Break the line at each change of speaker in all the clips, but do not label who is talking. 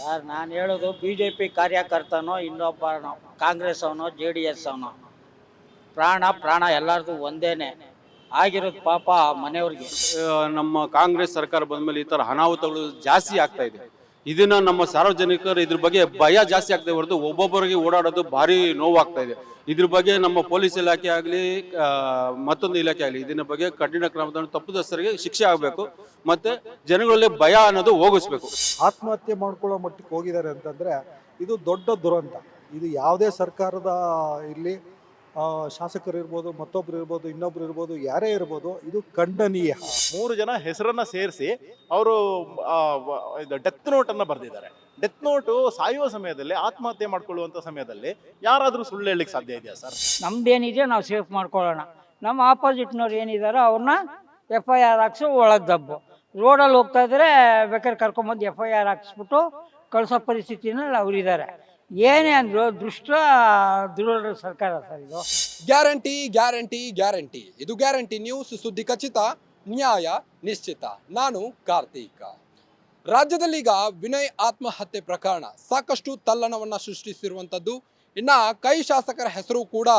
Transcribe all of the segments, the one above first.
Sir ನಾನು ಹೇಳೋದು BJP ಕಾರ್ಯಕರ್ತನೋ ಇನ್ನೊಬ್ಬನೋ Congress ಅವನೋ JDS ಅವನೋ ಪ್ರಾಣ ಎಲ್ಲರದು ಒಂದೇನೆ ಆಗಿರೋದು ಪಾಪ ಮನೆಯವ್ರಿಗೆ.
ನಮ್ಮ ಕಾಂಗ್ರೆಸ್ ಸರ್ಕಾರ ಬಂದ್ಮೇಲೆ ಈ ತರ ಅನಾಹುತಗಳು ಜಾಸ್ತಿ ಆಗ್ತಾ ಇದೆ. ಇದನ್ನ ನಮ್ಮ ಸಾರ್ವಜನಿಕರು ಇದ್ರ ಬಗ್ಗೆ ಭಯ ಜಾಸ್ತಿ ಆಗ್ತಾ ಹೊರತು ಒಬ್ಬೊಬ್ಬರಿಗೆ ಓಡಾಡೋದು ಭಾರಿ ನೋವಾಗ್ತಾ ಇದೆ. ಇದ್ರ ಬಗ್ಗೆ ನಮ್ಮ ಪೊಲೀಸ್ ಇಲಾಖೆ ಆಗಲಿ ಮತ್ತೊಂದು ಇಲಾಖೆ ಆಗಲಿ ಇದನ್ನ ಬಗ್ಗೆ ಕಠಿಣ ಕ್ರಮದ ತಪ್ಪಿತಸ್ಥರಿಗೆ ಶಿಕ್ಷೆ ಆಗಬೇಕು ಮತ್ತೆ ಜನಗಳಲ್ಲಿ ಭಯ ಅನ್ನೋದು ಹೋಗಿಸ್ಬೇಕು.
ಆತ್ಮಹತ್ಯೆ ಮಾಡ್ಕೊಳ್ಳೋ ಮಟ್ಟಕ್ಕೆ ಹೋಗಿದ್ದಾರೆ ಅಂತಂದ್ರೆ ಇದು ದೊಡ್ಡ ದುರಂತ. ಇದು ಯಾವುದೇ ಸರ್ಕಾರದ ಇಲ್ಲಿ ಶಾಸಕರು ಇರ್ಬೋದು, ಮತ್ತೊಬ್ರು ಇರ್ಬೋದು, ಇನ್ನೊಬ್ರು ಇರ್ಬೋದು, ಯಾರೇ ಇರ್ಬೋದು, ಇದು ಖಂಡನೀಯ.
3 ಜನ ಹೆಸರನ್ನ ಸೇರಿಸಿ ಅವರು ಡೆತ್ ನೋಟ್ ಅನ್ನ ಬರೆದಿದ್ದಾರೆ. ಡೆತ್ ನೋಟು ಸಾಯುವ ಸಮಯದಲ್ಲಿ ಆತ್ಮಹತ್ಯೆ ಮಾಡ್ಕೊಳ್ಳುವಂತ ಸಮಯದಲ್ಲಿ ಯಾರಾದ್ರೂ ಸುಳ್ಳು ಹೇಳಲಿಕ್ಕೆ ಸಾಧ್ಯ ಇದೆಯಾ ಸರ್?
ನಮ್ದೇನಿದೆ ನಾವು ಸೇಫ್ ಮಾಡ್ಕೊಳ್ಳೋಣ. ನಮ್ಮ ಆಪೋಸಿಟ್ನವ್ರು ಏನಿದಾರೋ ಅವ್ರನ್ನ FIR ಹಾಕ್ಸಿ ಒಳಗೆ ದಬ್ಬು. ರೋಡಲ್ಲಿ ಹೋಗ್ತಾ ಇದ್ರೆ ಬೇಕಾದ್ರೆ ಕರ್ಕೊಂಬಂದು FIR ಹಾಕ್ಸ್ಬಿಟ್ಟು ಕಳಿಸೋ ಪರಿಸ್ಥಿತಿನಲ್ಲಿ ಅವರಿದ್ದಾರೆ. ಏನೇ ಅಂದ್ರು ದುರುಳ ಸರ್ಕಾರ ಸರ್ ಇದು.
Guarantee guarantee guarantee. ಇದು ಗ್ಯಾರಂಟಿ ನ್ಯೂಸ್, ಸುದ್ದಿ ಖಚಿತ, ನ್ಯಾಯ ನಿಶ್ಚಿತ. ನಾನು ಕಾರ್ತಿಕ. ರಾಜ್ಯದಲ್ಲೀಗ ವಿನಯ್ ಆತ್ಮಹತ್ಯೆ ಪ್ರಕರಣ ಸಾಕಷ್ಟು ತಲ್ಲಣವನ್ನ ಸೃಷ್ಟಿಸಿರುವಂಥದ್ದು. ಇನ್ನ ಕೈ ಶಾಸಕರ ಹೆಸರು ಕೂಡ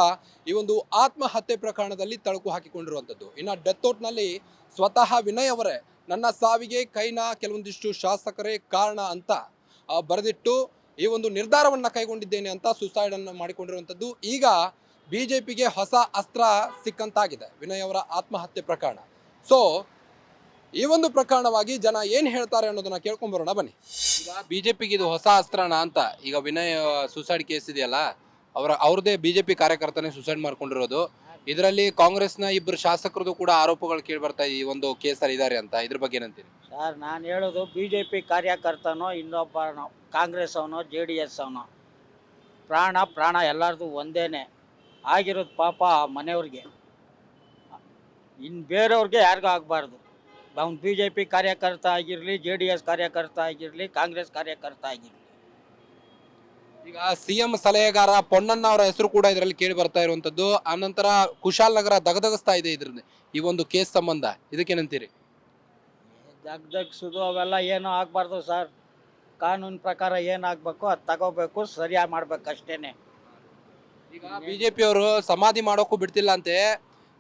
ಈ ಒಂದು ಆತ್ಮಹತ್ಯೆ ಪ್ರಕರಣದಲ್ಲಿ ತಳುಕು ಹಾಕಿಕೊಂಡಿರುವಂಥದ್ದು. ಇನ್ನು ಡೆತ್ ನೋಟ್ನಲ್ಲಿ ಸ್ವತಃ ವಿನಯ್ ಅವರೇ ನನ್ನ ಸಾವಿಗೆ ಕೈನ ಕೆಲವೊಂದಿಷ್ಟು ಶಾಸಕರೇ ಕಾರಣ ಅಂತ ಬರೆದಿಟ್ಟು ಈ ಒಂದು ನಿರ್ಧಾರವನ್ನು ಕೈಗೊಂಡಿದ್ದೇನೆ ಅಂತ ಸುಸೈಡ್ ಅನ್ನು ಮಾಡಿಕೊಂಡಿರುವಂಥದ್ದು. ಈಗ BJPಗೆ ಹೊಸ ಅಸ್ತ್ರ ಸಿಕ್ಕಂತಾಗಿದೆ ವಿನಯ್ ಅವರ ಆತ್ಮಹತ್ಯೆ ಪ್ರಕರಣ. ಸೊ ಈ ಒಂದು ಪ್ರಕರಣವಾಗಿ ಜನ ಏನು ಹೇಳ್ತಾರೆ ಅನ್ನೋದನ್ನ ಕೇಳ್ಕೊಂಬರೋಣ ಬನ್ನಿ. ಈಗ BJPಗೆ ಇದು ಹೊಸ ಅಸ್ತ್ರನ ಅಂತ. ಈಗ ವಿನಯ್ ಸುಸೈಡ್ ಕೇಸ್ ಇದೆಯಲ್ಲ, ಅವ್ರದ್ದೇ BJP ಕಾರ್ಯಕರ್ತನೇ ಸುಸೈಡ್ ಮಾಡ್ಕೊಂಡಿರೋದು. ಇದರಲ್ಲಿ ಕಾಂಗ್ರೆಸ್ನ 2 ಶಾಸಕರದು ಕೂಡ ಆರೋಪಗಳು ಕೇಳಿ ಬರ್ತಾ ಈ ಒಂದು ಕೇಸಲ್ಲಿ ಇದ್ದಾರೆ ಅಂತ. ಇದ್ರ ಬಗ್ಗೆ ಏನಂತೀರಿ
ಸರ್? ನಾನು ಹೇಳೋದು BJP ಕಾರ್ಯಕರ್ತನೋ ಇನ್ನೊಬ್ಬನೋ ಕಾಂಗ್ರೆಸ್ ಅವನೋ JDS ಅವನೋ ಪ್ರಾಣ ಎಲ್ಲರದು ಒಂದೇನೆ ಆಗಿರೋದು ಪಾಪ ಮನೆಯವ್ರಿಗೆ. ಇನ್ನು ಬೇರೆಯವ್ರಿಗೆ ಯಾರಿಗೂ ಆಗಬಾರ್ದು. ಅವ್ನು BJP ಕಾರ್ಯಕರ್ತ ಆಗಿರಲಿ, JDS ಕಾರ್ಯಕರ್ತ ಆಗಿರಲಿ, ಕಾಂಗ್ರೆಸ್ ಕಾರ್ಯಕರ್ತ ಆಗಿರಲಿ.
ಈಗ CM ಸಲಹೆಗಾರ ಪೊನ್ನಣ್ಣ ಅವರ ಹೆಸರು ಕೂಡ ಇದರಲ್ಲಿ ಕೇಳಿ ಬರ್ತಾ ಇರುವಂತದ್ದು. ಆನಂತರ ಕುಶಾಲನಗರ ದಗದಗಿಸ್ತಾ ಇದೆ ಇದ್ರಲ್ಲಿ ಈ ಒಂದು ಕೇಸ್ ಸಂಬಂಧ. ಇದಕ್ಕೇನಂತೀರಿ?
ದಗ್ದಗ್ಸೋದು ಅವೆಲ್ಲ ಏನೂ ಆಗಬಾರ್ದು ಸರ್. ಕಾನೂನು ಪ್ರಕಾರ ಏನಾಗಬೇಕು ಅದು ತಗೋಬೇಕು, ಸರಿಯಾಗಿ ಮಾಡ್ಬೇಕು ಅಷ್ಟೇನೆ.
ಈಗ BJP ಅವರು ಸಮಾಧಿ ಮಾಡೋಕ್ಕೂ ಬಿಡ್ತಿಲ್ಲ ಅಂತೆ.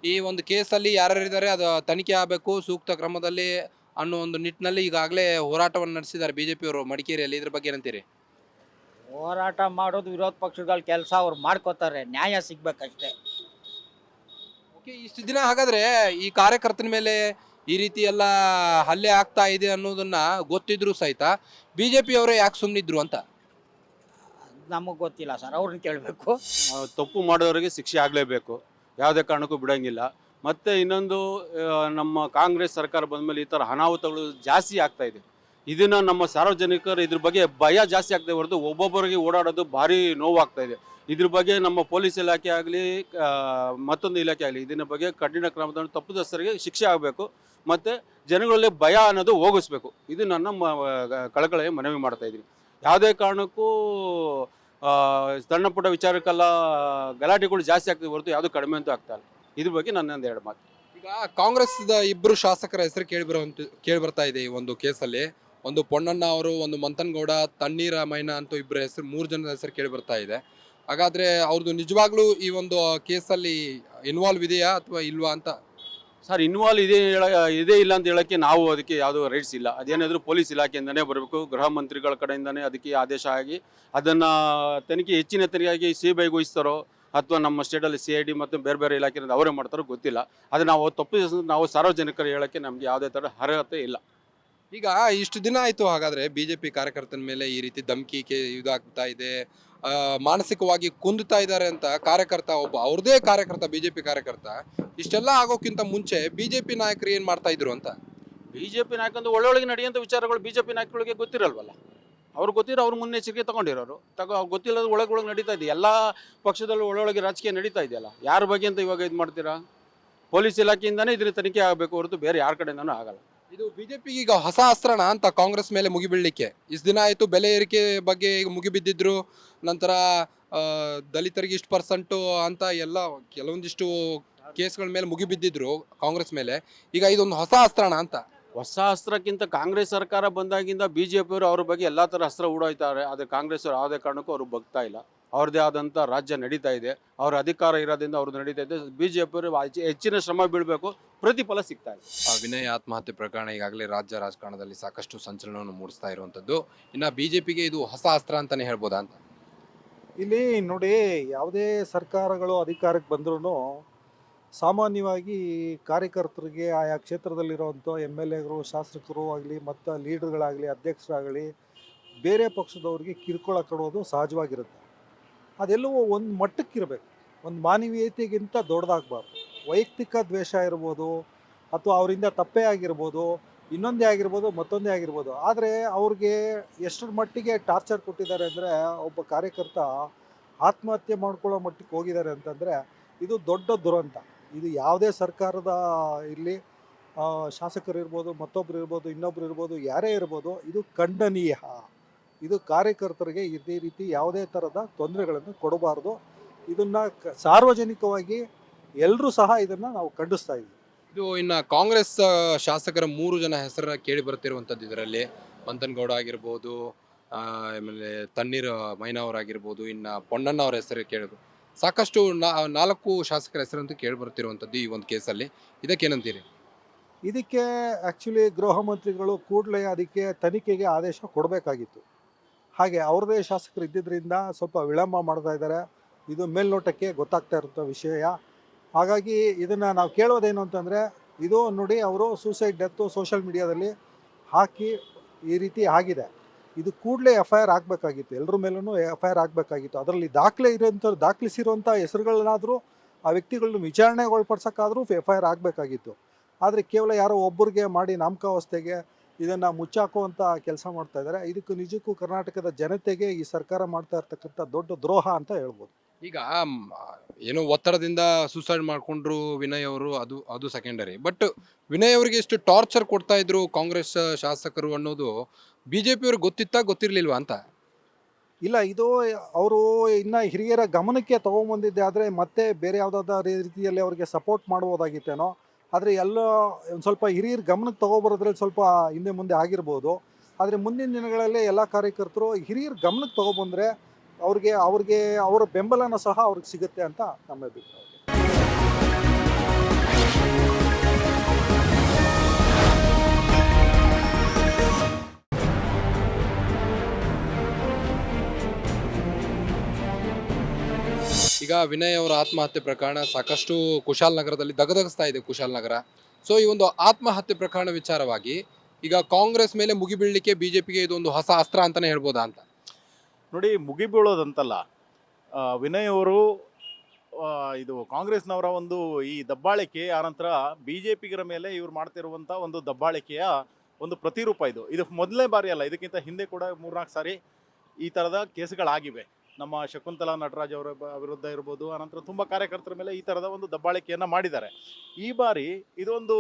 ಈ ಒಂದು ಕೇಸಲ್ಲಿ ಯಾರ್ಯಾರಿದ್ದಾರೆ ಅದು ತನಿಖೆ ಆಗಬೇಕು ಸೂಕ್ತ ಕ್ರಮದಲ್ಲಿ ಅನ್ನೋ ಒಂದು ನಿಟ್ಟಿನಲ್ಲಿ ಈಗಾಗಲೇ ಹೋರಾಟವನ್ನು ನಡೆಸಿದ್ದಾರೆ BJP ಅವರು ಮಡಿಕೇರಿಯಲ್ಲಿ. ಇದ್ರ ಬಗ್ಗೆ ಏನಂತೀರಿ?
ಹೋರಾಟ ಮಾಡೋದು ವಿರೋಧ ಪಕ್ಷಗಳ ಕೆಲಸ, ಅವ್ರು ಮಾಡ್ಕೋತಾರೆ, ನ್ಯಾಯ ಸಿಗ್ಬೇಕಷ್ಟೇ.
ಓಕೆ, ಇಷ್ಟು ದಿನ ಹಾಗಾದ್ರೆ ಈ ಕಾರ್ಯಕರ್ತನ ಮೇಲೆ ಈ ರೀತಿ ಎಲ್ಲ ಹಲ್ಲೆ ಆಗ್ತಾ ಇದೆ ಅನ್ನೋದನ್ನ ಗೊತ್ತಿದ್ರು ಸಹಿತ BJP ಅವರೇ ಯಾಕೆ ಸುಮ್ಮನಿದ್ರು ಅಂತ
ನಮಗೆ ಗೊತ್ತಿಲ್ಲ ಸರ್, ಅವ್ರನ್ನ ಕೇಳಬೇಕು.
ತಪ್ಪು ಮಾಡೋರಿಗೆ ಶಿಕ್ಷೆ ಆಗಲೇಬೇಕು, ಯಾವುದೇ ಕಾರಣಕ್ಕೂ ಬಿಡಂಗಿಲ್ಲ. ಮತ್ತೆ ಇನ್ನೊಂದು ನಮ್ಮ ಕಾಂಗ್ರೆಸ್ ಸರ್ಕಾರ ಬಂದ್ಮೇಲೆ ಈ ತರ ಅನಾಹುತಗಳು ಜಾಸ್ತಿ ಆಗ್ತಾ ಇದೆ. ಇದನ್ನ ನಮ್ಮ ಸಾರ್ವಜನಿಕರು ಇದ್ರ ಬಗ್ಗೆ ಭಯ ಜಾಸ್ತಿ ಆಗ್ತಾ ಹೊರತು ಒಬ್ಬೊಬ್ಬರಿಗೆ ಓಡಾಡೋದು ಭಾರಿ ನೋವಾಗ್ತಾ ಇದೆ. ಇದ್ರ ಬಗ್ಗೆ ನಮ್ಮ ಪೊಲೀಸ್ ಇಲಾಖೆ ಆಗಲಿ ಮತ್ತೊಂದು ಇಲಾಖೆ ಆಗಲಿ ಇದನ್ನ ಬಗ್ಗೆ ಕಠಿಣ ಕ್ರಮದ ತಪ್ಪಿತಸ್ಥರಿಗೆ ಶಿಕ್ಷೆ ಆಗಬೇಕು ಮತ್ತೆ ಜನಗಳಲ್ಲಿ ಭಯ ಅನ್ನೋದು ಹೋಗಿಸ್ಬೇಕು. ಇದು ನನ್ನ ಕಳಕಳಿ ಮನವಿ ಮಾಡ್ತಾ ಇದ್ದೀನಿ. ಯಾವುದೇ ಕಾರಣಕ್ಕೂ ಸಣ್ಣ ಪುಟ್ಟ ವಿಚಾರಕ್ಕೆಲ್ಲ ಗಲಾಟೆಗಳು ಜಾಸ್ತಿ ಆಗ್ತದೆ ಹೊರತು ಯಾವುದು ಕಡಿಮೆ ಅಂತೂ ಆಗ್ತಾ ಇಲ್ಲ. ಇದ್ರ ಬಗ್ಗೆ ನನ್ನೊಂದು 2 ಮಾತು.
ಈಗ ಕಾಂಗ್ರೆಸ್ದ 2 ಶಾಸಕರ ಹೆಸರು ಕೇಳಿ ಬರ್ತಾ ಇದೆ ಈ ಒಂದು ಕೇಸಲ್ಲಿ. ಒಂದು ಪೊನ್ನಣ್ಣ ಅವರು, ಒಂದು ಮಂಥನ್ಗೌಡ, ತಣ್ಣೀರಾಮಯ್ಯ ಅಂತೂ 2 ಹೆಸರು, 3 ಜನದ ಹೆಸರು ಕೇಳಿ ಬರ್ತಾ ಇದೆ. ಹಾಗಾದ್ರೆ ಅವ್ರದ್ದು ನಿಜವಾಗ್ಲೂ ಈ ಒಂದು ಕೇಸಲ್ಲಿ ಇನ್ವಾಲ್ವ್ ಇದೆಯಾ ಅಥವಾ ಇಲ್ವಾ ಅಂತ?
ಸರ್, ಇನ್ವಾಲ್ವ್ ಇದೇ ಇಲ್ಲ ಅಂತ ಹೇಳೋಕ್ಕೆ ನಾವು ಅದಕ್ಕೆ ಯಾವುದೋ ರೈಟ್ಸ್ ಇಲ್ಲ. ಅದೇನಾದರೂ ಪೊಲೀಸ್ ಇಲಾಖೆಯಿಂದನೇ ಬರಬೇಕು, ಗೃಹ ಮಂತ್ರಿಗಳ ಕಡೆಯಿಂದನೇ ಅದಕ್ಕೆ ಆದೇಶ ಆಗಿ ಅದನ್ನು ಹೆಚ್ಚಿನ ತನಿಖೆಯಾಗಿ CBIಗೆ ವಹಿಸ್ತಾರೋ ಅಥವಾ ನಮ್ಮ ಸ್ಟೇಟಲ್ಲಿ CID ಮತ್ತು ಬೇರೆ ಬೇರೆ ಇಲಾಖೆಯಿಂದ ಅವರೇ ಮಾಡ್ತಾರೋ ಗೊತ್ತಿಲ್ಲ. ಅದು ನಾವು ನಾವು ಸಾರ್ವಜನಿಕರು ಹೇಳೋಕ್ಕೆ ನಮಗೆ ಯಾವುದೇ ಥರ ಅರ್ಹತೆ ಇಲ್ಲ.
ಈಗ ಇಷ್ಟು ದಿನ ಆಯಿತು, ಹಾಗಾದ್ರೆ BJP ಕಾರ್ಯಕರ್ತನ ಮೇಲೆ ಈ ರೀತಿ ಧಮಕಿ ಇದಾಗ್ತಾ ಇದೆ, ಮಾನಸಿಕವಾಗಿ ಕುಂದುತ್ತಾ ಇದ್ದಾರೆ ಅಂತ ಕಾರ್ಯಕರ್ತ ಒಬ್ಬ, ಅವ್ರದೇ ಕಾರ್ಯಕರ್ತ BJP ಕಾರ್ಯಕರ್ತ, ಇಷ್ಟೆಲ್ಲ ಆಗೋಕ್ಕಿಂತ ಮುಂಚೆ BJP ನಾಯಕರು ಏನು ಮಾಡ್ತಾ ಇದ್ರು ಅಂತ?
BJP ನಾಯಕಂದು ಒಳ್ಳೊಳಗೆ ನಡೆಯುವಂಥ ವಿಚಾರಗಳು BJP ನಾಯಕರಿಗೆ ಗೊತ್ತಿರಲ್ವಲ್ಲ. ಅವ್ರು ಗೊತ್ತಿರೋ ಅವ್ರು ಮುನ್ನೆಚ್ಚರಿಕೆ ತಗೊಂಡಿರೋರು ಗೊತ್ತಿಲ್ಲದ ಒಳಗೆ ನಡೀತಾ ಇದೆ. ಎಲ್ಲ ಪಕ್ಷದಲ್ಲೂ ಒಳ್ಳೊಳಗೆ ರಾಜಕೀಯ ನಡೀತಾ ಇದೆಯಲ್ಲ. ಯಾರ ಬಗ್ಗೆ ಅಂತ ಇವಾಗ ಇದು ಮಾಡ್ತೀರಾ? ಪೊಲೀಸ್ ಇಲಾಖೆಯಿಂದನೇ ಇದ್ರ ತನಿಖೆ ಆಗಬೇಕು ಹೊರತು ಬೇರೆ ಯಾರ ಕಡೆಯಿಂದನೂ ಆಗಲ್ಲ.
ಇದು BJPಗೆ ಈಗ ಹೊಸ ಅಸ್ತ್ರನ ಅಂತ ಕಾಂಗ್ರೆಸ್ ಮೇಲೆ ಮುಗಿಬೀಳಲಿಕ್ಕೆ. ಇಷ್ಟು ದಿನ ಆಯಿತು, ಬೆಲೆ ಏರಿಕೆ ಬಗ್ಗೆ ಈಗ ಮುಗಿಬಿದ್ದಿದ್ರು, ನಂತರ ದಲಿತರಿಗೆ ಇಷ್ಟು % ಅಂತ ಎಲ್ಲ ಕೆಲವೊಂದಿಷ್ಟು ಕೇಸ್ಗಳ ಮೇಲೆ ಮುಗಿಬಿದ್ದಿದ್ರು ಕಾಂಗ್ರೆಸ್ ಮೇಲೆ. ಈಗ ಇದೊಂದು ಹೊಸ ಅಸ್ತ್ರನ ಅಂತ.
ಹೊಸ ಅಸ್ತ್ರಕ್ಕಿಂತ ಕಾಂಗ್ರೆಸ್ ಸರ್ಕಾರ ಬಂದಾಗಿಂದ BJP ಅವರು ಅವ್ರ ಬಗ್ಗೆ ಎಲ್ಲ ಥರ ಅಸ್ತ್ರ ಹೂಡೋಯ್ತಾರೆ. ಆದರೆ ಕಾಂಗ್ರೆಸ್ ಅವರು ಯಾವುದೇ ಕಾರಣಕ್ಕೂ ಅವ್ರಿಗೆ ಬಗ್ತಾ ಇಲ್ಲ. ಅವ್ರದ್ದೇ ಆದಂಥ ರಾಜ್ಯ ನಡೀತಾ ಇದೆ, ಅವ್ರ ಅಧಿಕಾರ ಇರೋದ್ರಿಂದ ಅವ್ರದ್ದು ನಡೀತಾ ಇದೆ. BJP ಅವರು ಹೆಚ್ಚಿನ ಶ್ರಮ ಬೀಳಬೇಕು, ಪ್ರತಿಫಲ ಸಿಗ್ತಾ ಇದೆ.
ವಿನಯ್ ಆತ್ಮಹತ್ಯೆ ಪ್ರಕರಣ ಈಗಾಗಲೇ ರಾಜ್ಯ ರಾಜಕಾರಣದಲ್ಲಿ ಸಾಕಷ್ಟು ಸಂಚಲನವನ್ನು ಮೂಡಿಸ್ತಾ ಇರುವಂಥದ್ದು. ಇನ್ನು BJPಗೆ ಇದು ಹೊಸ ಅಸ್ತ್ರ ಅಂತಾನೆ ಹೇಳ್ಬೋದಾ ಅಂತ?
ಇಲ್ಲಿ ನೋಡಿ, ಯಾವುದೇ ಸರ್ಕಾರಗಳು ಅಧಿಕಾರಕ್ಕೆ ಬಂದ್ರೂ ಸಾಮಾನ್ಯವಾಗಿ ಕಾರ್ಯಕರ್ತರಿಗೆ ಆಯಾ ಕ್ಷೇತ್ರದಲ್ಲಿರುವಂಥ MLAಗಳು, ಶಾಸಕರು ಆಗಲಿ ಮತ್ತು ಲೀಡರ್ಗಳಾಗಲಿ, ಅಧ್ಯಕ್ಷರಾಗಲಿ, ಬೇರೆ ಪಕ್ಷದವ್ರಿಗೆ ಕಿರುಕುಳ ಕೊಡೋದು ಸಹಜವಾಗಿರುತ್ತೆ. ಅದೆಲ್ಲವೂ ಒಂದು ಮಟ್ಟಕ್ಕಿರಬೇಕು, ಒಂದು ಮಾನವೀಯತೆಗಿಂತ ದೊಡ್ಡದಾಗಬಾರ್ದು. ವೈಯಕ್ತಿಕ ದ್ವೇಷ ಇರ್ಬೋದು, ಅಥವಾ ಅವರಿಂದ ತಪ್ಪೇ ಆಗಿರ್ಬೋದು, ಇನ್ನೊಂದೇ ಆಗಿರ್ಬೋದು, ಮತ್ತೊಂದೇ ಆಗಿರ್ಬೋದು. ಆದರೆ ಅವ್ರಿಗೆ ಎಷ್ಟರ ಮಟ್ಟಿಗೆ ಟಾರ್ಚರ್ ಕೊಟ್ಟಿದ್ದಾರೆ ಅಂದರೆ, ಒಬ್ಬ ಕಾರ್ಯಕರ್ತ ಆತ್ಮಹತ್ಯೆ ಮಾಡ್ಕೊಳ್ಳೋ ಮಟ್ಟಿಗೆ ಹೋಗಿದ್ದಾರೆ ಅಂತಂದರೆ ಇದು ದೊಡ್ಡ ದುರಂತ. ಇದು ಯಾವುದೇ ಸರ್ಕಾರದ ಇಲ್ಲಿ ಶಾಸಕರು ಇರ್ಬೋದು, ಮತ್ತೊಬ್ಬರು ಇರ್ಬೋದು, ಇನ್ನೊಬ್ರು ಇರ್ಬೋದು, ಯಾರೇ ಇರ್ಬೋದು, ಇದು ಖಂಡನೀಯ. ಇದು ಕಾರ್ಯಕರ್ತರಿಗೆ ಇದೇ ರೀತಿ ಯಾವುದೇ ಥರದ ತೊಂದರೆಗಳನ್ನು ಕೊಡಬಾರ್ದು. ಇದನ್ನು ಸಾರ್ವಜನಿಕವಾಗಿ ಎಲ್ಲರೂ ಸಹ ಇದನ್ನು ನಾವು ಖಂಡಿಸ್ತಾ ಇದ್ದೀವಿ.
ಇದು ಇನ್ನು ಕಾಂಗ್ರೆಸ್ ಶಾಸಕರ 3 ಜನ ಹೆಸರನ್ನ ಕೇಳಿ ಬರ್ತಿರುವಂಥದ್ದು. ಇದರಲ್ಲಿ ಮಂಥನ್ಗೌಡ ಆಗಿರ್ಬೋದು, ಆಮೇಲೆ ತಣ್ಣೀರ್ ಮೈನಾ ಅವರಾಗಿರ್ಬೋದು, ಇನ್ನು ಪೊನ್ನಣ್ಣ ಅವರ ಹೆಸರು ಕೇಳಿದ್ರು. ಸಾಕಷ್ಟು 4 ಶಾಸಕರ ಹೆಸರಂತೂ ಕೇಳಿ ಬರ್ತಿರುವಂಥದ್ದು ಈ ಒಂದು ಕೇಸಲ್ಲಿ. ಇದಕ್ಕೇನಂತೀರಿ?
ಇದಕ್ಕೆ ಆ್ಯಕ್ಚುಲಿ ಗೃಹ ಮಂತ್ರಿಗಳು ಕೂಡಲೇ ಅದಕ್ಕೆ ತನಿಖೆಗೆ ಆದೇಶ ಕೊಡಬೇಕಾಗಿತ್ತು. ಹಾಗೆ ಅವ್ರದ್ದೇ ಶಾಸಕರು ಇದ್ದಿದ್ದರಿಂದ ಸ್ವಲ್ಪ ವಿಳಂಬ ಮಾಡ್ತಾ ಇದ್ದಾರೆ. ಇದು ಮೇಲ್ನೋಟಕ್ಕೆ ಗೊತ್ತಾಗ್ತಾ ಇರುವಂಥ ವಿಷಯ. ಹಾಗಾಗಿ ಇದನ್ನು ನಾವು ಕೇಳೋದೇನು ಅಂತಂದರೆ, ಇದು ನೋಡಿ, ಅವರು ಸೂಸೈಡ್ ಡೆತ್ತು ಸೋಷಿಯಲ್ ಮೀಡಿಯಾದಲ್ಲಿ ಹಾಕಿ ಈ ರೀತಿ ಆಗಿದೆ. ಇದು ಕೂಡಲೇ FIR ಆಗಬೇಕಾಗಿತ್ತು, ಎಲ್ಲರ ಮೇಲೂ FIR ಆಗಬೇಕಾಗಿತ್ತು. ಅದರಲ್ಲಿ ದಾಖಲಿಸಿರುವಂಥ ಹೆಸರುಗಳನ್ನಾದರೂ ಆ ವ್ಯಕ್ತಿಗಳನ್ನ ವಿಚಾರಣೆಗೆ ಒಳಪಡಿಸೋಕ್ಕಾದರೂ FIR ಆಗಬೇಕಾಗಿತ್ತು. ಆದರೆ ಕೇವಲ ಯಾರೋ ಒಬ್ಬರಿಗೆ ಮಾಡಿ ನಾಮಕಾವಸ್ಥೆಗೆ ಇದನ್ನು ಮುಚ್ಚಾಕುವಂಥ ಕೆಲಸ ಮಾಡ್ತಾ ಇದ್ದಾರೆ. ಇದಕ್ಕೆ ನಿಜಕ್ಕೂ ಕರ್ನಾಟಕದ ಜನತೆಗೆ ಈ ಸರ್ಕಾರ ಮಾಡ್ತಾ ಇರ್ತಕ್ಕಂಥ ದೊಡ್ಡ ದ್ರೋಹ ಅಂತ ಹೇಳ್ಬೋದು.
ಈಗ ಏನೋ ಒತ್ತಡದಿಂದ ಸೂಸೈಡ್ ಮಾಡ್ಕೊಂಡ್ರು ವಿನಯ್ ಅವರು, ಅದು ಸೆಕೆಂಡರಿ. ಬಟ್ ವಿನಯ್ ಅವರಿಗೆ ಎಷ್ಟು ಟಾರ್ಚರ್ ಕೊಡ್ತಾ ಇದ್ರು ಕಾಂಗ್ರೆಸ್ ಶಾಸಕರು ಅನ್ನೋದು BJP ಅವ್ರಿಗೆ ಗೊತ್ತಿರ್ಲಿಲ್ವಾ ಅಂತ?
ಇಲ್ಲ, ಇದು ಅವರು ಇನ್ನು ಹಿರಿಯರ ಗಮನಕ್ಕೆ ತೊಗೊಂಬಂದಿದ್ದೆ ಆದರೆ ಮತ್ತೆ ಬೇರೆ ಯಾವುದಾದ್ರೂ ರೀತಿಯಲ್ಲಿ ಅವರಿಗೆ ಸಪೋರ್ಟ್ ಮಾಡ್ಬೋದಾಗಿತ್ತೇನೋ. ಆದರೆ ಎಲ್ಲ ಒಂದು ಸ್ವಲ್ಪ ಹಿರಿಯರ ಗಮನಕ್ಕೆ ತೊಗೊಬರೋದ್ರಲ್ಲಿ ಸ್ವಲ್ಪ ಹಿಂದೆ ಮುಂದೆ ಆಗಿರ್ಬೋದು. ಆದರೆ ಮುಂದಿನ ದಿನಗಳಲ್ಲಿ ಎಲ್ಲ ಕಾರ್ಯಕರ್ತರು ಹಿರಿಯರ ಗಮನಕ್ಕೆ ತೊಗೊಬಂದರೆ ಅವ್ರಿಗೆ ಅವರ ಬೆಂಬಲನ ಸಹ ಅವ್ರಿಗೆ ಸಿಗುತ್ತೆ ಅಂತ ನಮ್ಮ ಅಭಿಪ್ರಾಯ.
ಈಗ ವಿನಯ್ ಅವರ ಆತ್ಮಹತ್ಯೆ ಪ್ರಕರಣ ಸಾಕಷ್ಟು ಕುಶಾಲನಗರದಲ್ಲಿ ದಗದಗಿಸ್ತಾ ಇದೆ, ಕುಶಾಲನಗರ. ಸೊ ಈ ಒಂದು ಆತ್ಮಹತ್ಯೆ ಪ್ರಕರಣ ವಿಚಾರವಾಗಿ ಈಗ ಕಾಂಗ್ರೆಸ್ ಮೇಲೆ ಮುಗಿಬೀಳಲಿಕ್ಕೆ BJPಗೆ ಇದೊಂದು ಹೊಸ ಅಸ್ತ್ರ ಅಂತಾನೆ ಹೇಳ್ಬೋದಾ ಅಂತ?
ನೋಡಿ, ಮುಗಿಬೀಳೋದಂತಲ್ಲ, ವಿನಯ್ ಅವರು ಇದು ಕಾಂಗ್ರೆಸ್ನವರ ಒಂದು ಈ ದಬ್ಬಾಳಿಕೆ, ಆನಂತರ BJPಗರ ಮೇಲೆ ಇವ್ರು ಮಾಡ್ತಿರುವಂಥ ಒಂದು ದಬ್ಬಾಳಿಕೆಯ ಒಂದು ಪ್ರತಿರೂಪ. ಇದು ಮೊದಲನೇ ಬಾರಿ ಅಲ್ಲ, ಇದಕ್ಕಿಂತ ಹಿಂದೆ ಕೂಡ 3-4 ಸಾರಿ ಈ ಥರದ ಕೇಸುಗಳಾಗಿವೆ. ನಮ್ಮ ಶಕುಂತಲಾ ನಟರಾಜ್ ಅವರ ವಿರುದ್ಧ ಇರ್ಬೋದು, ಆನಂತರ ತುಂಬ ಕಾರ್ಯಕರ್ತರ ಮೇಲೆ ಈ ಥರದ ಒಂದು ದಬ್ಬಾಳಿಕೆಯನ್ನು ಮಾಡಿದ್ದಾರೆ. ಈ ಬಾರಿ ಇದೊಂದು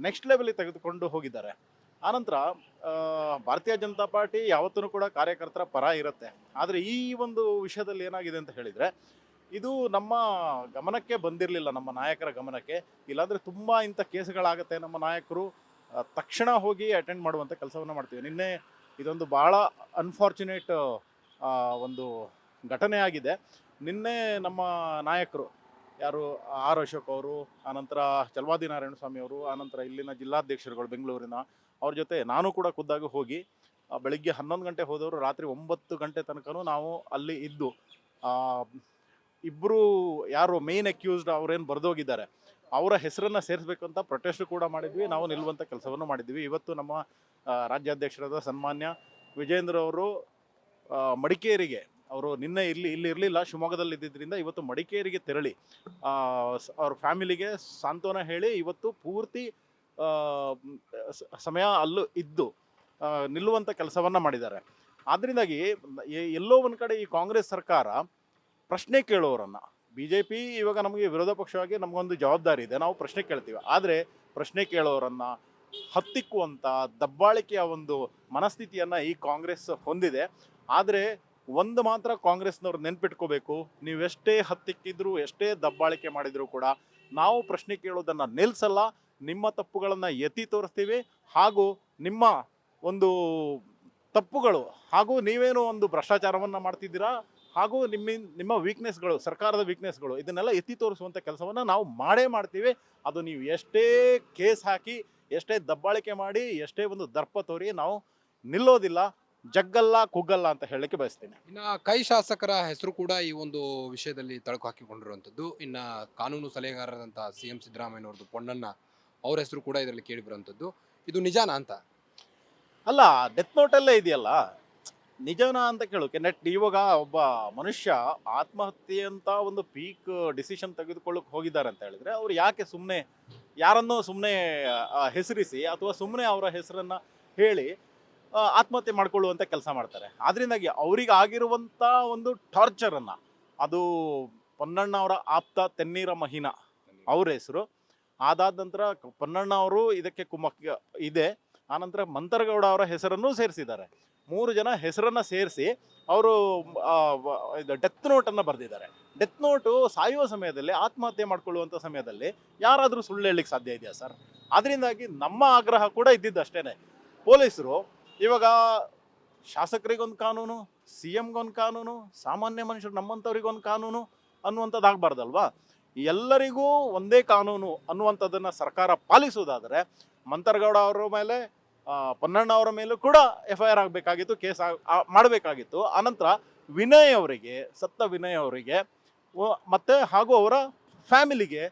ನೆಕ್ಸ್ಟ್ ಲೆವೆಲಿಗೆ ತೆಗೆದುಕೊಂಡು ಹೋಗಿದ್ದಾರೆ. ಆನಂತರ ಭಾರತೀಯ ಜನತಾ ಪಾರ್ಟಿ ಯಾವತ್ತೂ ಕೂಡ ಕಾರ್ಯಕರ್ತರ ಪರ ಇರುತ್ತೆ. ಆದರೆ ಈ ಒಂದು ವಿಷಯದಲ್ಲಿ ಏನಾಗಿದೆ ಅಂತ ಹೇಳಿದರೆ, ಇದು ನಮ್ಮ ಗಮನಕ್ಕೆ ಬಂದಿರಲಿಲ್ಲ, ನಮ್ಮ ನಾಯಕರ ಗಮನಕ್ಕೆ. ಇಲ್ಲಾಂದರೆ ತುಂಬ ಇಂಥ ಕೇಸುಗಳಾಗುತ್ತೆ, ನಮ್ಮ ನಾಯಕರು ತಕ್ಷಣ ಹೋಗಿ ಅಟೆಂಡ್ ಮಾಡುವಂಥ ಕೆಲಸವನ್ನು ಮಾಡ್ತೀವಿ. ನಿನ್ನೆ ಇದೊಂದು ಭಾಳ ಅನ್ಫಾರ್ಚುನೇಟ್ ಒಂದು ಘಟನೆ ಆಗಿದೆ. ನಿನ್ನೆ ನಮ್ಮ ನಾಯಕರು ಯಾರು R. ಅಶೋಕ್ ಅವರು, ಆನಂತರ ಚಲವಾದಿ ನಾರಾಯಣ ಸ್ವಾಮಿ ಅವರು, ಆನಂತರ ಇಲ್ಲಿನ ಜಿಲ್ಲಾಧ್ಯಕ್ಷರುಗಳು ಬೆಂಗಳೂರಿನ, ಅವ್ರ ಜೊತೆ ನಾನು ಕೂಡ ಖುದ್ದಾಗಿ ಹೋಗಿ ಬೆಳಿಗ್ಗೆ 11 ಗಂಟೆ ಹೋದವರು ರಾತ್ರಿ 9 ಗಂಟೆ ತನಕನೂ ನಾವು ಅಲ್ಲಿ ಇದ್ದು, ಇಬ್ಬರು ಯಾರು ಮೇನ್ ಅಕ್ಯೂಸ್ಡ್ ಅವರೇನು ಬರೆದೋಗಿದ್ದಾರೆ ಅವರ ಹೆಸರನ್ನು ಸೇರಿಸಬೇಕು ಅಂತ ಪ್ರೊಟೆಸ್ಟ್ ಕೂಡ ಮಾಡಿದ್ವಿ. ನಾವು ನಿಲ್ಲುವಂಥ ಕೆಲಸವನ್ನು ಮಾಡಿದ್ವಿ. ಇವತ್ತು ನಮ್ಮ ರಾಜ್ಯಾಧ್ಯಕ್ಷರಾದ ಸನ್ಮಾನ್ಯ ವಿಜೇಂದ್ರ ಅವರು ಮಡಿಕೇರಿಗೆ, ಅವರು ನಿನ್ನೆ ಇಲ್ಲಿ ಇರಲಿಲ್ಲ, ಶಿವಮೊಗ್ಗದಲ್ಲಿ ಇದ್ದಿದ್ದರಿಂದ ಇವತ್ತು ಮಡಿಕೇರಿಗೆ ತೆರಳಿ ಅವ್ರ ಫ್ಯಾಮಿಲಿಗೆ ಸಾಂತ್ವನ ಹೇಳಿ ಇವತ್ತು ಪೂರ್ತಿ ಸಮಯ ಅಲ್ಲೂ ಇದ್ದು ನಿಲ್ಲುವಂಥ ಕೆಲಸವನ್ನು ಮಾಡಿದ್ದಾರೆ. ಆದ್ದರಿಂದಾಗಿ ಎಲ್ಲೋ ಒಂದು ಕಡೆ ಈ ಕಾಂಗ್ರೆಸ್ ಸರ್ಕಾರ ಪ್ರಶ್ನೆ ಕೇಳೋರನ್ನು, BJP ಇವಾಗ ನಮಗೆ ವಿರೋಧ ಪಕ್ಷವಾಗಿ ನಮಗೊಂದು ಜವಾಬ್ದಾರಿ ಇದೆ, ನಾವು ಪ್ರಶ್ನೆ ಕೇಳ್ತೀವಿ. ಆದರೆ ಪ್ರಶ್ನೆ ಕೇಳೋರನ್ನು ಹತ್ತಿಕ್ಕುವಂಥ ದಬ್ಬಾಳಿಕೆಯ ಒಂದು ಮನಸ್ಥಿತಿಯನ್ನು ಈ ಕಾಂಗ್ರೆಸ್ ಹೊಂದಿದೆ. ಆದರೆ ಒಂದು ಮಾತ್ರ ಕಾಂಗ್ರೆಸ್ನವ್ರು ನೆನ್ಪಿಟ್ಕೋಬೇಕು, ನೀವೆಷ್ಟೇ ಹತ್ತಿಕ್ಕಿದ್ರು, ಎಷ್ಟೇ ದಬ್ಬಾಳಿಕೆ ಮಾಡಿದರೂ ಕೂಡ ನಾವು ಪ್ರಶ್ನೆ ಕೇಳೋದನ್ನು ನಿಲ್ಲಿಸಲ್ಲ. ನಿಮ್ಮ ತಪ್ಪುಗಳನ್ನು ಎತ್ತಿ ತೋರಿಸ್ತೀವಿ. ಹಾಗೂ ನಿಮ್ಮ ಒಂದು ತಪ್ಪುಗಳು ಹಾಗೂ ನೀವೇನು ಒಂದು ಭ್ರಷ್ಟಾಚಾರವನ್ನು ಮಾಡ್ತಿದ್ದೀರಾ ಹಾಗೂ ನಿಮ್ಮ ವೀಕ್ನೆಸ್ಗಳು, ಸರ್ಕಾರದ ವೀಕ್ನೆಸ್ಗಳು, ಇದನ್ನೆಲ್ಲ ಎತ್ತಿ ತೋರಿಸುವಂಥ ಕೆಲಸವನ್ನು ನಾವು ಮಾಡೇ ಮಾಡ್ತೀವಿ. ಅದು ನೀವು ಎಷ್ಟೇ ಕೇಸ್ ಹಾಕಿ, ಎಷ್ಟೇ ದಬ್ಬಾಳಿಕೆ ಮಾಡಿ, ಎಷ್ಟೇ ಒಂದು ದರ್ಪ ತೋರಿ ನಾವು ನಿಲ್ಲೋದಿಲ್ಲ, ಜಗ್ಗಲ್ಲ ಕುಗ್ಗಲ್ಲ ಅಂತ ಹೇಳಲಿಕ್ಕೆ ಬಯಸ್ತೀನಿ.
ಇನ್ನು ಕೈ ಶಾಸಕರ ಹೆಸರು ಕೂಡ ಈ ಒಂದು ವಿಷಯದಲ್ಲಿ ತಳಕು ಹಾಕಿಕೊಂಡಿರುವಂಥದ್ದು. ಇನ್ನ ಕಾನೂನು ಸಲಹೆಗಾರರಾದಂಥ CM ಸಿದ್ದರಾಮಯ್ಯನವ್ರದ್ದು ಪೊನ್ನಣ್ಣ ಅವ್ರ ಹೆಸರು ಕೂಡ ಇದರಲ್ಲಿ ಕೇಳಿ ಬರುವಂಥದ್ದು. ಇದು ನಿಜಾನಾ ಅಂತ?
ಅಲ್ಲ, ಡೆತ್ ನೋಟಲ್ಲೇ ಇದೆಯಲ್ಲ, ನಿಜನಾ ಅಂತ ಕೇಳೋಕೆ ಇವಾಗ ಒಬ್ಬ ಮನುಷ್ಯ ಆತ್ಮಹತ್ಯೆ ಅಂತ ಒಂದು ಪೀಕ್ ಡಿಸಿಷನ್ ತೆಗೆದುಕೊಳ್ಳಕ್ಕೆ ಹೋಗಿದ್ದಾರೆ ಅಂತ ಹೇಳಿದ್ರೆ ಅವ್ರು ಯಾಕೆ ಸುಮ್ಮನೆ ಯಾರನ್ನೋ ಸುಮ್ಮನೆ ಹೆಸರಿಸಿ ಅಥವಾ ಸುಮ್ಮನೆ ಅವರ ಹೆಸರನ್ನು ಹೇಳಿ ಆತ್ಮಹತ್ಯೆ ಮಾಡ್ಕೊಳ್ಳುವಂಥ ಕೆಲಸ ಮಾಡ್ತಾರೆ. ಆದ್ರಿಂದಾಗಿ ಅವ್ರಿಗೆ ಆಗಿರುವಂಥ ಒಂದು ಟಾರ್ಚರನ್ನು, ಅದು ಪೊನ್ನಣ್ಣ ಅವರ ಆಪ್ತ ತೆನ್ನೀರ ಮಹಿನ ಅವ್ರ ಹೆಸರು. ಅದಾದ ನಂತರ ಪೊನ್ನಣ್ಣ ಅವರು ಇದಕ್ಕೆ ಕುಮ್ಮಕ್ಕ ಇದೆ. ಆನಂತರ ಮಂತರಗೌಡ ಅವರ ಹೆಸರನ್ನು ಸೇರಿಸಿದ್ದಾರೆ. 3 ಜನ ಹೆಸರನ್ನು ಸೇರಿಸಿ ಅವರು ಡೆತ್ ನೋಟನ್ನು ಬರೆದಿದ್ದಾರೆ. ಡೆತ್ ನೋಟು ಸಾಯುವ ಸಮಯದಲ್ಲಿ, ಆತ್ಮಹತ್ಯೆ ಮಾಡ್ಕೊಳ್ಳುವಂಥ ಸಮಯದಲ್ಲಿ ಯಾರಾದರೂ ಸುಳ್ಳು ಹೇಳಲಿಕ್ಕೆ ಸಾಧ್ಯ ಇದೆಯಾ ಸರ್? ಅದರಿಂದಾಗಿ ನಮ್ಮ ಆಗ್ರಹ ಕೂಡ ಇದ್ದಿದ್ದು ಅಷ್ಟೇ. ಪೊಲೀಸರು ಇವಾಗ ಶಾಸಕರಿಗೊಂದು ಕಾನೂನು, CMಗೊಂದು ಕಾನೂನು, ಸಾಮಾನ್ಯ ಮನುಷ್ಯರು ನಮ್ಮಂಥವ್ರಿಗೊಂದು ಕಾನೂನು ಅನ್ನುವಂಥದ್ದು ಆಗಬಾರ್ದಲ್ವಾ? ಎಲ್ಲರಿಗೂ ಒಂದೇ ಕಾನೂನು ಅನ್ನುವಂಥದ್ದನ್ನು ಸರ್ಕಾರ ಪಾಲಿಸುವುದಾದರೆ ಮಂತರಗೌಡ ಅವರ ಮೇಲೆ, ಪೊನ್ನಣ್ಣ ಅವರ ಮೇಲೂ ಕೂಡ FIR ಆಗಬೇಕಾಗಿತ್ತು, ಕೇಸ್ ಮಾಡಬೇಕಾಗಿತ್ತು. ಆನಂತರ ವಿನಯ್ ಅವರಿಗೆ, ಸತ್ತ ವಿನಯ್ ಅವರಿಗೆ ಮತ್ತು ಹಾಗೂ ಅವರ ಫ್ಯಾಮಿಲಿಗೆ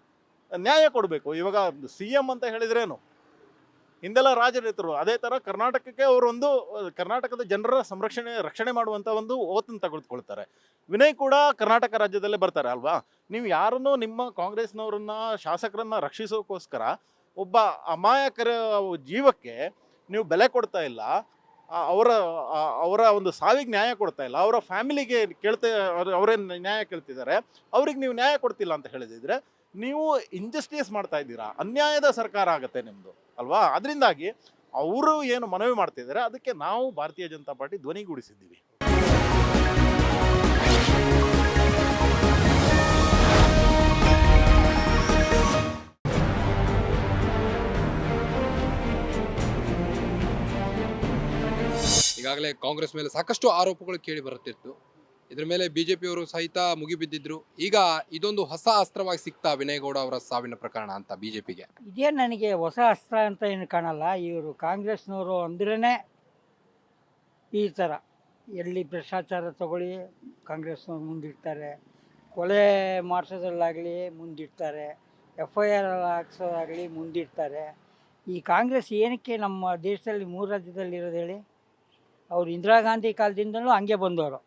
ನ್ಯಾಯ ಕೊಡಬೇಕು. ಇವಾಗ CM ಅಂತ ಹೇಳಿದ್ರೇನು, ಹಿಂದೆಲ್ಲ ರಾಜರಿದ್ದರು, ಅದೇ ಥರ ಕರ್ನಾಟಕಕ್ಕೆ ಅವರೊಂದು ಕರ್ನಾಟಕದ ಜನರ ರಕ್ಷಣೆ ಮಾಡುವಂಥ ಒಂದು ಓತನ್ನು ತೆಗೆದುಕೊಳ್ತಾರೆ. ವಿನಯ್ ಕೂಡ ಕರ್ನಾಟಕ ರಾಜ್ಯದಲ್ಲೇ ಬರ್ತಾರೆ ಅಲ್ವಾ? ನೀವು ಯಾರನ್ನೂ ನಿಮ್ಮ ಕಾಂಗ್ರೆಸ್ನವ್ರನ್ನ, ಶಾಸಕರನ್ನ ರಕ್ಷಿಸೋಕ್ಕೋಸ್ಕರ ಒಬ್ಬ ಅಮಾಯಕರ ಜೀವಕ್ಕೆ ನೀವು ಬೆಲೆ ಕೊಡ್ತಾ ಇಲ್ಲ, ಅವರ ಒಂದು ಸಾವಿಗೆ ನ್ಯಾಯ ಕೊಡ್ತಾ ಇಲ್ಲ, ಅವರ ಫ್ಯಾಮಿಲಿಗೆ ಅವರೇ ನ್ಯಾಯ ಕೇಳ್ತಿದ್ದಾರೆ, ಅವ್ರಿಗೆ ನೀವು ನ್ಯಾಯ ಕೊಡ್ತಿಲ್ಲ ಅಂತ ಹೇಳಿದಿದ್ರೆ ನೀವು ಇಂಜಸ್ಟಿಸ್ ಮಾಡ್ತಾ ಇದ್ದೀರಾ, ಅನ್ಯಾಯದ ಸರ್ಕಾರ ಆಗುತ್ತೆ ನಿಮ್ಮದು ಅಲ್ವಾ? ಅದರಿಂದಾಗಿ ಅವರು ಏನು ಮನವಿ ಮಾಡ್ತಿದ್ದಾರೆ ಅದಕ್ಕೆ ನಾವು ಭಾರತೀಯ ಜನತಾ ಪಾರ್ಟಿ ಧ್ವನಿಗೂಡಿಸಿದ್ದೀವಿ.
ಈಗಾಗಲೇ ಕಾಂಗ್ರೆಸ್ ಮೇಲೆ ಸಾಕಷ್ಟು ಆರೋಪಗಳು ಕೇಳಿ ಬರುತ್ತಿತ್ತು. ಇದ್ರ ಮೇಲೆ ಬಿಜೆಪಿಯವರು ಸಹಿತ ಮುಗಿಬಿದ್ದಿದ್ರು. ಈಗ ಇದೊಂದು ಹೊಸ ಅಸ್ತ್ರವಾಗಿ ಸಿಗ್ತಾ ವಿನಯ್ ಗೌಡ ಅವರ ಸಾವಿನ ಪ್ರಕರಣ ಅಂತ ಬಿಜೆಪಿಗೆ?
ಇದೇ ನನಗೆ ಹೊಸ ಅಸ್ತ್ರ ಅಂತ ಏನು ಕಾಣಲ್ಲ. ಇವರು ಕಾಂಗ್ರೆಸ್ನವರು ಅಂದ್ರೇ ಈ ಥರ ಎಲ್ಲಿ ಭ್ರಷ್ಟಾಚಾರ ತಗೊಳ್ಳಿ ಕಾಂಗ್ರೆಸ್ನವ್ರು ಮುಂದಿಡ್ತಾರೆ, ಕೊಲೆ ಮಾಡಿಸೋದ್ರಲ್ಲಾಗಲಿ ಮುಂದಿಡ್ತಾರೆ, FIR ಹಾಕ್ಸೋದಾಗಲಿ ಮುಂದಿಡ್ತಾರೆ. ಈ ಕಾಂಗ್ರೆಸ್ ಏನಕ್ಕೆ ನಮ್ಮ ದೇಶದಲ್ಲಿ 3 ರಾಜ್ಯದಲ್ಲಿ ಇರೋದು ಹೇಳಿ? ಅವರು ಇಂದಿರಾ ಗಾಂಧಿ ಕಾಲದಿಂದಲೂ ಹಂಗೆ ಬಂದವರು,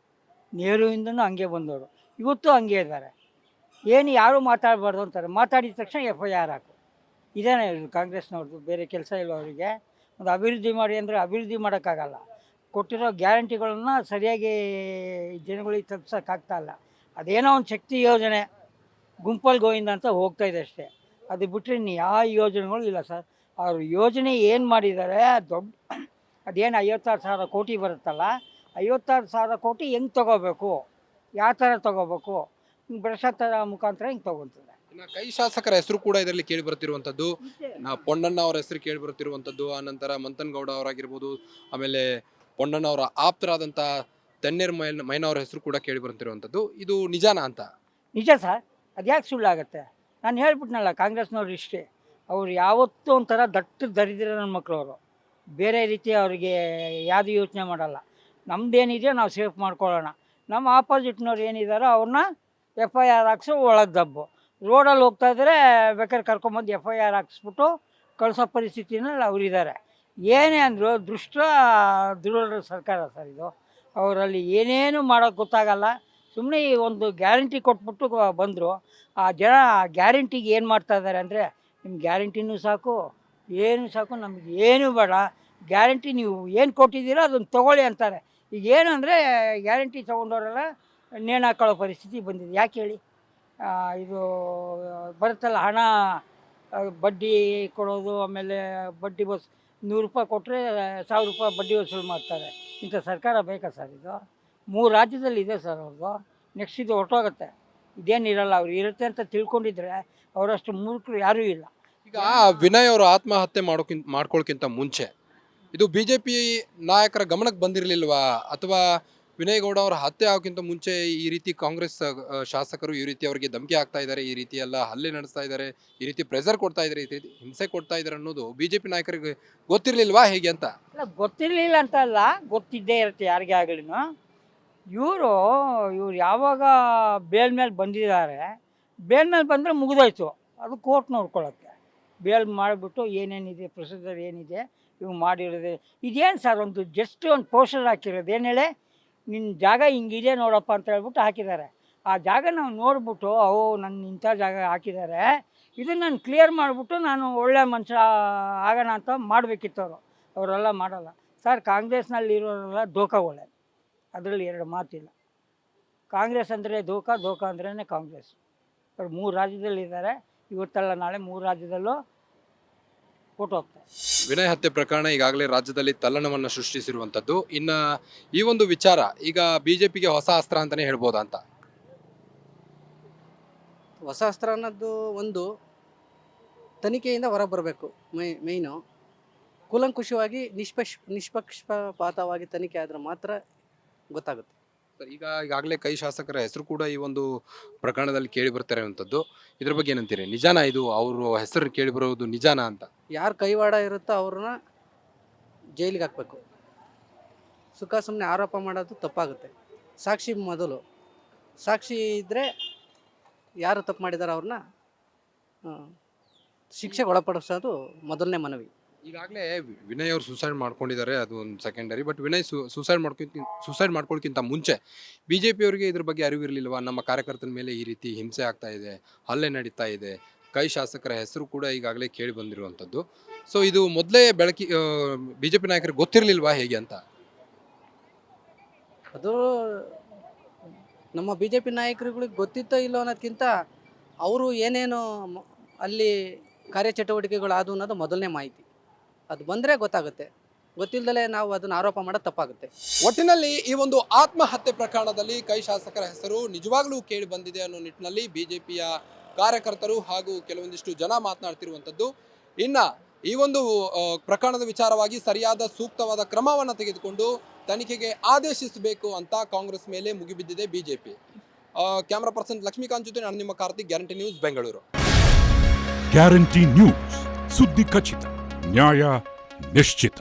ನೆಹರುವಿಂದನೂ ಹಂಗೆ ಬಂದವರು, ಇವತ್ತು ಹಂಗೆ ಇದ್ದಾರೆ. ಏನು ಯಾರೂ ಮಾತಾಡಬಾರ್ದು ಅಂತಾರೆ, ಮಾತಾಡಿದ ತಕ್ಷಣ FIR ಹಾಕು. ಇದೇನೇ ಕಾಂಗ್ರೆಸ್ನವ್ರದ್ದು, ಬೇರೆ ಕೆಲಸ ಇಲ್ಲ ಅವರಿಗೆ. ಒಂದು ಅಭಿವೃದ್ಧಿ ಮಾಡಿ ಅಂದರೆ ಅಭಿವೃದ್ಧಿ ಮಾಡೋಕ್ಕಾಗಲ್ಲ. ಕೊಟ್ಟಿರೋ ಗ್ಯಾರಂಟಿಗಳನ್ನು ಸರಿಯಾಗಿ ಜನಗಳಿಗೆ ತಲುಪ್ಸೋಕ್ಕಾಗ್ತಾಯಿಲ್ಲ. ಅದೇನೋ ಒಂದು ಶಕ್ತಿ ಯೋಜನೆ ಗುಂಪಲ್ಲಿ ಗೋವಿಂದ ಅಂತ ಹೋಗ್ತಾಯಿದೆ ಅಷ್ಟೇ. ಅದು ಬಿಟ್ಟರೆ ಇನ್ನು ಯಾವ ಯೋಜನೆಗಳು ಇಲ್ಲ ಸರ್. ಅವರು ಯೋಜನೆ ಏನು ಮಾಡಿದ್ದಾರೆ, ದೊಡ್ಡ ಅದೇನು 56,000 ಕೋಟಿ ಬರುತ್ತಲ್ಲ, 56,000 ಕೋಟಿ ಹೆಂಗೆ ತೊಗೋಬೇಕು, ಯಾವ ಥರ ತೊಗೋಬೇಕು, ಭ್ರಷ್ಟಾಚಾರ ಮುಖಾಂತರ ಹಿಂಗೆ ತೊಗೊತಾರೆ.
ಇನ್ನು ಕೈ ಶಾಸಕರ ಹೆಸರು ಕೂಡ ಇದರಲ್ಲಿ ಕೇಳಿ ಬರ್ತಿರುವಂಥದ್ದು. ಪೊನ್ನಣ್ಣ ಅವರ ಹೆಸರು ಕೇಳಿ ಬರ್ತಿರುವಂಥದ್ದು. ಆನಂತರ ಮಂತನಗೌಡ ಅವರಾಗಿರ್ಬೋದು, ಆಮೇಲೆ ಪೊನ್ನಣ್ಣ ಅವರ ಆಪ್ತರಾದಂಥ ತೆನ್ನೇರ್ ಮೈನ ಅವರ ಹೆಸರು ಕೂಡ ಕೇಳಿ ಬರ್ತಿರುವಂಥದ್ದು. ಇದು ನಿಜಾನಾ ಅಂತ?
ನಿಜ ಸರ್, ಅದು ಯಾಕೆ ಸುಳ್ಳಾಗತ್ತೆ? ನಾನು ಹೇಳ್ಬಿಟ್ನಲ್ಲ, ಕಾಂಗ್ರೆಸ್ನವ್ರು ಇಷ್ಟೇ. ಅವ್ರು ಯಾವತ್ತೂ ಒಂಥರ ದಟ್ಟ ದರಿದ್ರ ನನ್ನ ಮಕ್ಕಳು. ಅವರು ಬೇರೆ ರೀತಿ ಅವರಿಗೆ ಯಾವುದು ಯೋಚನೆ ಮಾಡಲ್ಲ. ನಮ್ಮದೇನಿದೆಯೋ ನಾವು ಸೇಫ್ ಮಾಡ್ಕೊಳ್ಳೋಣ, ನಮ್ಮ ಆಪೋಸಿಟ್ನವ್ರು ಏನಿದ್ದಾರೋ ಅವ್ರನ್ನ FIR ಹಾಕ್ಸೋ ಒಳಗೆ ದಬ್ಬು. ರೋಡಲ್ಲಿ ಹೋಗ್ತಾ ಇದ್ದರೆ ಬೇಕಾದ್ರೆ ಕರ್ಕೊಂಬಂದು FIR ಹಾಕ್ಸ್ಬಿಟ್ಟು ಕಳಿಸೋ ಪರಿಸ್ಥಿತಿನಲ್ಲಿ ಅವರಿದ್ದಾರೆ. ಏನೇ ಅಂದರು ದೃಢ ಸರ್ಕಾರ ಸರ್ ಇದು. ಅವರಲ್ಲಿ ಏನೇನು ಮಾಡೋಕ್ಕೆ ಗೊತ್ತಾಗಲ್ಲ. ಸುಮ್ಮನೆ ಈ ಒಂದು ಗ್ಯಾರಂಟಿ ಕೊಟ್ಬಿಟ್ಟು ಬಂದರು. ಆ ಜನ ಗ್ಯಾರಂಟಿಗೆ ಏನು ಮಾಡ್ತಾ ಇದ್ದಾರೆ ಅಂದರೆ, ನಿಮ್ಮ ಗ್ಯಾರಂಟಿನೂ ಸಾಕು, ಏನು ಸಾಕು, ನಮಗೆ ಏನೂ ಬೇಡ, ಗ್ಯಾರಂಟಿ ನೀವು ಏನು ಕೊಟ್ಟಿದ್ದೀರೋ ಅದನ್ನು ತೊಗೊಳ್ಳಿ ಅಂತಾರೆ. ಈಗ ಏನು ಅಂದರೆ ಗ್ಯಾರಂಟಿ ತೊಗೊಂಡವರೆಲ್ಲ ನೇಣು ಹಾಕೊಳ್ಳೋ ಪರಿಸ್ಥಿತಿ ಬಂದಿದೆ. ಯಾಕೆ ಹೇಳಿ? ಇದು ಬರುತ್ತಲ್ಲ ಹಣ, ಬಡ್ಡಿ ಕೊಡೋದು, ಆಮೇಲೆ ಬಡ್ಡಿ ಬಸ್ ₹100 ಕೊಟ್ಟರೆ ₹1,000 ಬಡ್ಡಿ ವಸೂಲು ಮಾಡ್ತಾರೆ. ಇಂಥ ಸರ್ಕಾರ ಬೇಕಾ ಸರ್ ಇದು? 3 ರಾಜ್ಯದಲ್ಲಿ ಇದೆ ಸರ್ ಅವ್ರದ್ದು. ನೆಕ್ಸ್ಟ್ ಇದು ಹೊರಟೋಗುತ್ತೆ, ಇದೇನಿರಲ್ಲ. ಅವ್ರು ಇರುತ್ತೆ ಅಂತ ತಿಳ್ಕೊಂಡಿದ್ರೆ ಅವರಷ್ಟು ಮೂರ್ಖರು ಯಾರೂ ಇಲ್ಲ.
ಈಗ ವಿನಯ್ ಅವರು ಆತ್ಮಹತ್ಯೆ ಮಾಡ್ಕೊಳ್ಳೋಕ್ಕಿಂತ ಮುಂಚೆ ಇದು ಬಿಜೆಪಿ ನಾಯಕರ ಗಮನಕ್ಕೆ ಬಂದಿರಲಿಲ್ವಾ, ಅಥವಾ ವಿನಯ್ ಗೌಡ ಅವರ ಹತ್ಯೆ ಆಗೋಕ್ಕಿಂತ ಮುಂಚೆ ಈ ರೀತಿ ಕಾಂಗ್ರೆಸ್ ಶಾಸಕರು ಈ ರೀತಿ ಅವರಿಗೆ ಧಮಕಿ ಆಗ್ತಾ ಇದ್ದಾರೆ, ಈ ರೀತಿ ಎಲ್ಲ ಹಲ್ಲೆ ನಡೆಸ್ತಾ ಇದ್ದಾರೆ, ಈ ರೀತಿ ಪ್ರೆಷರ್ ಕೊಡ್ತಾ ಇದ್ದಾರೆ, ಈ ರೀತಿ ಹಿಂಸೆ ಕೊಡ್ತಾ ಇದ್ದಾರೆ ಅನ್ನೋದು ಬಿಜೆಪಿ ನಾಯಕರಿಗೆ ಗೊತ್ತಿರಲಿಲ್ವಾ ಹೇಗೆ ಅಂತ?
ಅಲ್ಲ, ಗೊತ್ತಿರಲಿಲ್ಲ ಅಂತ ಅಲ್ಲ, ಗೊತ್ತಿದ್ದೇ ಇರುತ್ತೆ ಯಾರಿಗೇ ಆಗಲಿನೂ. ಇವರು ಯಾವಾಗ ಬೇಲ್ ಮೇಲೆ ಬಂದಿದ್ದಾರೆ, ಬೇಲ್ ಮೇಲೆ ಬಂದರೆ ಮುಗಿದೋಯ್ತು, ಅದು ಕೋರ್ಟ್ ನೋಡ್ಕೊಳ್ಳೋಕ್ಕೆ. ಬೇಲ್ ಮಾಡಿಬಿಟ್ಟು ಏನೇನಿದೆ ಪ್ರೊಸೀಜರ್ ಏನಿದೆ ಇವು ಮಾಡಿರೋದು. ಇದೇನು ಸರ್, ಒಂದು ಜಸ್ಟ್ ಒಂದು ಪೋಸ್ಟರ್ ಹಾಕಿರೋದು, ಏನು ಹೇಳಿ, ನಿನ್ನ ಜಾಗ ಹಿಂಗಿದೆ ನೋಡಪ್ಪ ಅಂತ ಹೇಳ್ಬಿಟ್ಟು ಹಾಕಿದ್ದಾರೆ. ಆ ಜಾಗ ನಾವು ನೋಡ್ಬಿಟ್ಟು ನನ್ನ ಇಂಥ ಜಾಗ ಹಾಕಿದ್ದಾರೆ, ಇದನ್ನು ನಾನು ಕ್ಲಿಯರ್ ಮಾಡಿಬಿಟ್ಟು ನಾನು ಒಳ್ಳೆ ಮನುಷ್ಯ ಆಗೋಣ ಅಂತ ಮಾಡಬೇಕಿತ್ತು. ಅವರೆಲ್ಲ ಮಾಡಲ್ಲ ಸರ್. ಕಾಂಗ್ರೆಸ್ನಲ್ಲಿರೋರೆಲ್ಲ ದೋಖಾಗಳೇ, ಅದರಲ್ಲಿ ಎರಡು ಮಾತಿಲ್ಲ. ಕಾಂಗ್ರೆಸ್ ಅಂದರೆ ದೋಖಾ ಅಂದ್ರೇ ಕಾಂಗ್ರೆಸ್. ಅವ್ರು 3 ರಾಜ್ಯದಲ್ಲಿದ್ದಾರೆ, ಇವತ್ತಲ್ಲ ನಾಳೆ 3 ರಾಜ್ಯದಲ್ಲೂ ಫೋಟೋ ಹೋಗ್ತಾರೆ.
ವಿನಯ್ ಹತ್ಯೆ ಪ್ರಕರಣ ಈಗಾಗಲೇ ರಾಜ್ಯದಲ್ಲಿ ತಲ್ಲಣವನ್ನು ಸೃಷ್ಟಿಸಿರುವಂಥದ್ದು. ಇನ್ನು ಈ ಒಂದು ವಿಚಾರ ಈಗ ಬಿಜೆಪಿಗೆ ಹೊಸ ಅಸ್ತ್ರ ಅಂತಲೇ ಹೇಳ್ಬೋದಾ ಅಂತ?
ಹೊಸ ಅಸ್ತ್ರ ಅನ್ನೋದು ಒಂದು ತನಿಖೆಯಿಂದ ಹೊರಬರಬೇಕು. ಮೇಯ್ನು ಕೂಲಂಕುಷವಾಗಿ ನಿಷ್ಪಕ್ಷಪಾತವಾಗಿ ತನಿಖೆ ಆದರೆ ಮಾತ್ರ ಗೊತ್ತಾಗುತ್ತೆ.
ಈಗಾಗಲೇ ಕೈ ಶಾಸಕರ ಹೆಸರು ಕೂಡ ಈ ಒಂದು ಪ್ರಕರಣದಲ್ಲಿ ಕೇಳಿ ಬರ್ತಾರೆ ಅನ್ನೋಂಥದ್ದು. ಇದ್ರ ಬಗ್ಗೆ ಏನಂತೀರಿ? ನಿಜಾನ ಇದು? ಅವ್ರ ಹೆಸರು ಕೇಳಿ ಬರೋದು ನಿಜಾನ ಅಂತ?
ಯಾರು ಕೈವಾಡ ಇರುತ್ತೋ ಅವ್ರನ್ನ ಜೈಲಿಗೆ ಹಾಕಬೇಕು. ಸುಖ ಸುಮ್ಮನೆ ಆರೋಪ ಮಾಡೋದು ತಪ್ಪಾಗುತ್ತೆ. ಸಾಕ್ಷಿ ಮೊದಲು, ಸಾಕ್ಷಿ ಇದ್ದರೆ ಯಾರು ತಪ್ಪು ಮಾಡಿದಾರೆ ಅವ್ರನ್ನ ಶಿಕ್ಷೆಗೆ ಒಳಪಡಿಸೋದು ಮೊದಲನೇ ಮನವಿ.
ಈಗಾಗಲೇ ವಿನಯ್ ಅವರು ಸೂಸೈಡ್ ಮಾಡ್ಕೊಂಡಿದ್ದಾರೆ, ಅದು ಒಂದು ಸೆಕೆಂಡರಿ. ಬಟ್ ವಿನಯ್ ಸೂಸೈಡ್ ಮಾಡ್ಕೊಳ್ಳೋಕ್ಕಿಂತ ಮುಂಚೆ ಬಿಜೆಪಿ ಅವರಿಗೆ ಇದ್ರ ಬಗ್ಗೆ ಅರಿವಿರಲಿಲ್ವಾ? ನಮ್ಮ ಕಾರ್ಯಕರ್ತರ ಮೇಲೆ ಈ ರೀತಿ ಹಿಂಸೆ ಆಗ್ತಾ ಇದೆ, ಹಲ್ಲೆ ನಡೀತಾ ಇದೆ, ಕೈ ಶಾಸಕರ ಹೆಸರು ಕೂಡ ಈಗಾಗಲೇ ಕೇಳಿ ಬಂದಿರುವಂಥದ್ದು. ಸೊ ಇದು ಮೊದಲೇ ಬಿಜೆಪಿ ನಾಯಕರಿಗೆ ಗೊತ್ತಿರಲಿಲ್ವಾ ಹೇಗೆ ಅಂತ?
ಅದು ನಮ್ಮ ಬಿ ಜೆ ಪಿ ನಾಯಕರುಗಳಿಗೆ ಗೊತ್ತಿತ್ತೋ ಇಲ್ಲೋ ಅನ್ನೋದಕ್ಕಿಂತ ಅವರು ಏನೇನು ಅಲ್ಲಿ ಕಾರ್ಯಚಟುವಟಿಕೆಗಳು ಅದು ಅನ್ನೋದು ಮೊದಲನೇ ಮಾಹಿತಿ. ಅದು ಬಂದರೆ ಗೊತ್ತಾಗುತ್ತೆ, ಗೊತ್ತಿಲ್ಲದಲೇ ನಾವು ಅದನ್ನು ಆರೋಪ ಮಾಡೋದು ತಪ್ಪಾಗುತ್ತೆ.
ಒಟ್ಟಿನಲ್ಲಿ ಈ ಒಂದು ಆತ್ಮಹತ್ಯೆ ಪ್ರಕರಣದಲ್ಲಿ ಕೈ ಶಾಸಕರ ಹೆಸರು ನಿಜವಾಗ್ಲೂ ಕೇಳಿ ಬಂದಿದೆ ಅನ್ನೋ ನಿಟ್ಟಿನಲ್ಲಿ ಬಿಜೆಪಿಯ ಕಾರ್ಯಕರ್ತರು ಹಾಗೂ ಕೆಲವೊಂದಿಷ್ಟು ಜನ ಮಾತನಾಡ್ತಿರುವಂಥದ್ದು. ಇನ್ನು ಈ ಒಂದು ಪ್ರಕರಣದ ವಿಚಾರವಾಗಿ ಸರಿಯಾದ ಸೂಕ್ತವಾದ ಕ್ರಮವನ್ನು ತೆಗೆದುಕೊಂಡು ತನಿಖೆಗೆ ಆದೇಶಿಸಬೇಕು ಅಂತ ಕಾಂಗ್ರೆಸ್ ಮೇಲೆ ಮುಗಿಬಿದ್ದಿದೆ ಬಿಜೆಪಿ. ಕ್ಯಾಮರಾ ಪರ್ಸನ್ ಲಕ್ಷ್ಮೀಕಾಂತ್ ಜೊತೆ ನಾನು ನಿಮ್ಮ Karthik, guarantee news, Bengaluru.
Guarantee news, ಸುದ್ದಿ ಖಚಿತ, ನ್ಯಾಯ ನಿಶ್ಚಿತ.